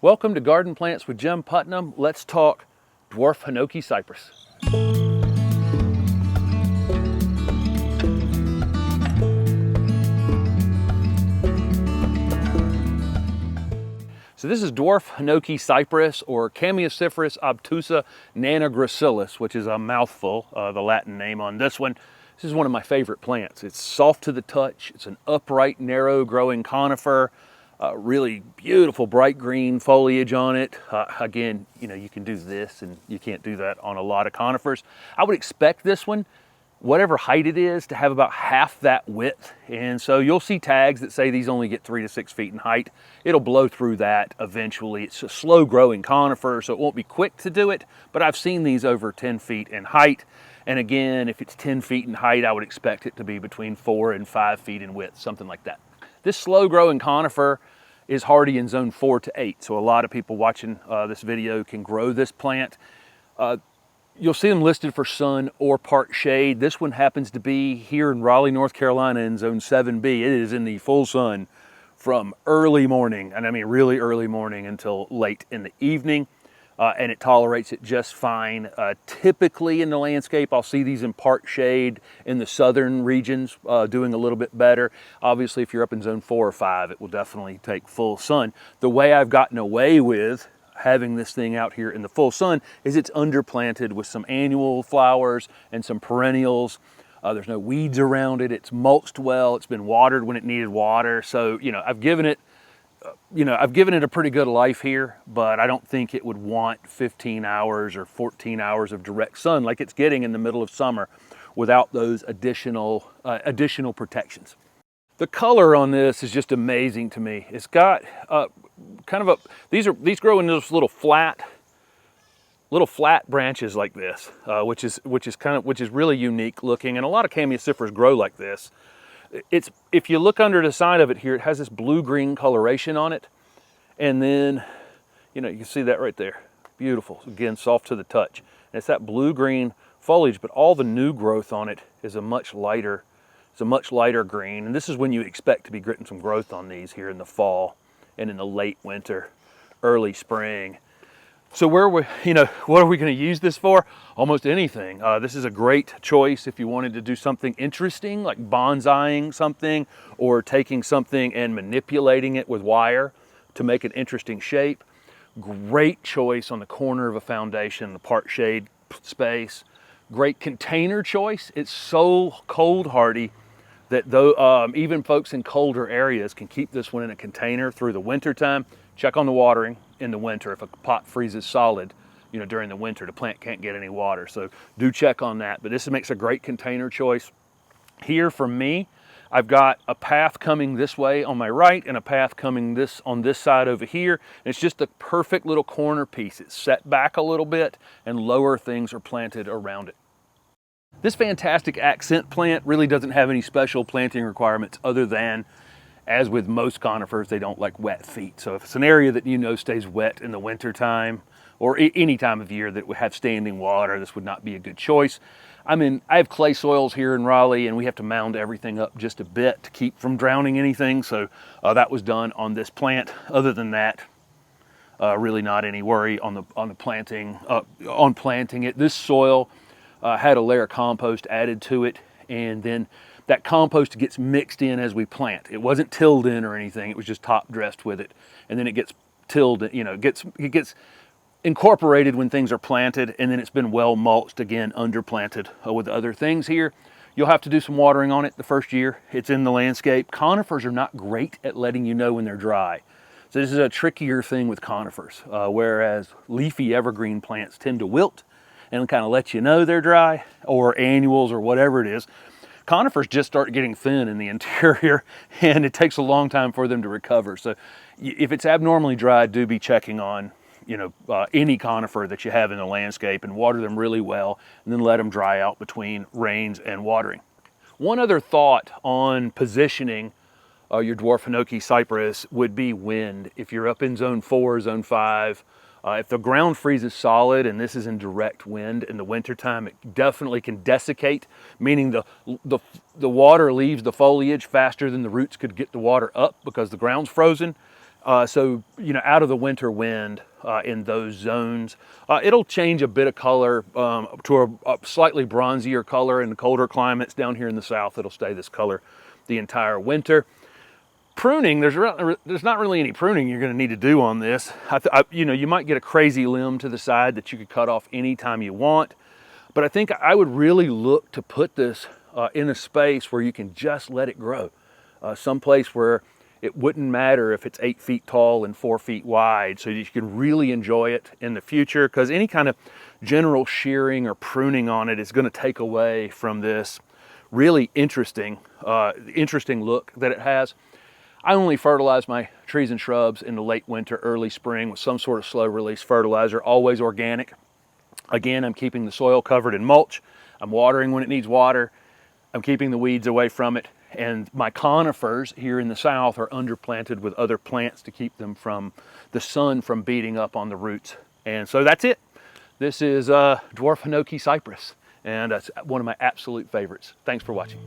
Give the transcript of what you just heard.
Welcome to Garden Plants with Jim Putnam. Let's talk Dwarf Hinoki Cypress. So this is Dwarf Hinoki Cypress, or Chamaecyparis obtusa nanogracilis, which is a mouthful, the Latin name on this one. This is one of my favorite plants. It's soft to the touch. It's an upright, narrow growing conifer. Really beautiful bright green foliage on it. Again, you can do this and you can't do that on a lot of conifers. I would expect this one, whatever height it is, to have about half that width. And so you'll see tags that say these only get 3 to 6 feet in height. It'll blow through that eventually. It's a slow growing conifer, so it won't be quick to do it, but I've seen these over 10 feet in height. And again, if it's 10 feet in height, I would expect it to be between 4 and 5 feet in width, something like that. This slow growing conifer is hardy in zone 4 to 8. So a lot of people watching this video can grow this plant. You'll see them listed for sun or part shade. This one happens to be here in Raleigh, North Carolina in zone 7B. It is in the full sun from early morning, and I mean really early morning until late in the evening. And it tolerates it just fine. Typically in the landscape, I'll see these in part shade in the southern regions doing a little bit better. Obviously, if you're up in zone 4 or 5, it will definitely take full sun. The way I've gotten away with having this thing out here in the full sun is it's underplanted with some annual flowers and some perennials. There's no weeds around it. It's mulched well. It's been watered when it needed water. So, I've given it a pretty good life here, but I don't think it would want 15 hours or 14 hours of direct sun like it's getting in the middle of summer without those additional protections. The color on this is just amazing to me. It's got these grow in those little flat branches like this, which is really unique looking, and a lot of Chamaecyparis grow like this. If you look under the side of it here, it has this blue-green coloration on it. And then, you can see that right there. Beautiful. Again, soft to the touch. And it's that blue-green foliage, but all the new growth on it is a much lighter green. And this is when you expect to be getting some growth on these here in the fall and in the late winter, early spring. So what are we going to use this for? Almost anything. This is a great choice if you wanted to do something interesting, like bonsaiing something or taking something and manipulating it with wire to make an interesting shape. Great choice on the corner of a foundation, the part shade space. Great container choice. It's so cold hardy that even folks in colder areas can keep this one in a container through the winter time. Check on the watering in the winter. If a pot freezes solid, during the winter, the plant can't get any water. So do check on that. But this makes a great container choice. Here for me, I've got a path coming this way on my right and a path coming on this side over here. And it's just a perfect little corner piece. It's set back a little bit and lower things are planted around it. This fantastic accent plant really doesn't have any special planting requirements other than, as with most conifers, they don't like wet feet. So if it's an area that stays wet in the winter time or any time of year that would have standing water, this would not be a good choice. I have clay soils here in Raleigh and we have to mound everything up just a bit to keep from drowning anything. So that was done on this plant. Other than that, really not any worry on planting it. This soil had a layer of compost added to it, and then that compost gets mixed in as we plant. It wasn't tilled in or anything. It was just top dressed with it. And then it gets tilled, it gets incorporated when things are planted, and then it's been well mulched, again, underplanted with other things here. You'll have to do some watering on it the first year it's in the landscape. Conifers are not great at letting you know when they're dry. So this is a trickier thing with conifers, whereas leafy evergreen plants tend to wilt and kind of let you know they're dry, or annuals or whatever it is. Conifers just start getting thin in the interior, and it takes a long time for them to recover. So if it's abnormally dry, do be checking on any conifer that you have in the landscape and water them really well, and then let them dry out between rains and watering. One other thought on positioning your Dwarf Hinoki Cypress would be wind. If you're up in zone 4, zone 5, if the ground freezes solid and this is in direct wind in the wintertime, it definitely can desiccate, meaning the water leaves the foliage faster than the roots could get the water up because the ground's frozen. So, you know, out of the winter wind in those zones, it'll change a bit of color to a slightly bronzier color in the colder climates. Down here in the south, it'll stay this color the entire winter. Pruning, there's not really any pruning you're going to need to do on this. You know, you might get a crazy limb to the side that you could cut off anytime you want, but I think I would really look to put this in a space where you can just let it grow. Someplace where it wouldn't matter if it's 8 feet tall and 4 feet wide, so you can really enjoy it in the future, because any kind of general shearing or pruning on it is going to take away from this really interesting look that it has. I only fertilize my trees and shrubs in the late winter, early spring with some sort of slow release fertilizer, always organic. Again, I'm keeping the soil covered in mulch. I'm watering when it needs water. I'm keeping the weeds away from it. And my conifers here in the south are underplanted with other plants to keep them from the sun from beating up on the roots. And so that's it. This is Dwarf Hinoki Cypress, and it's one of my absolute favorites. Thanks for watching.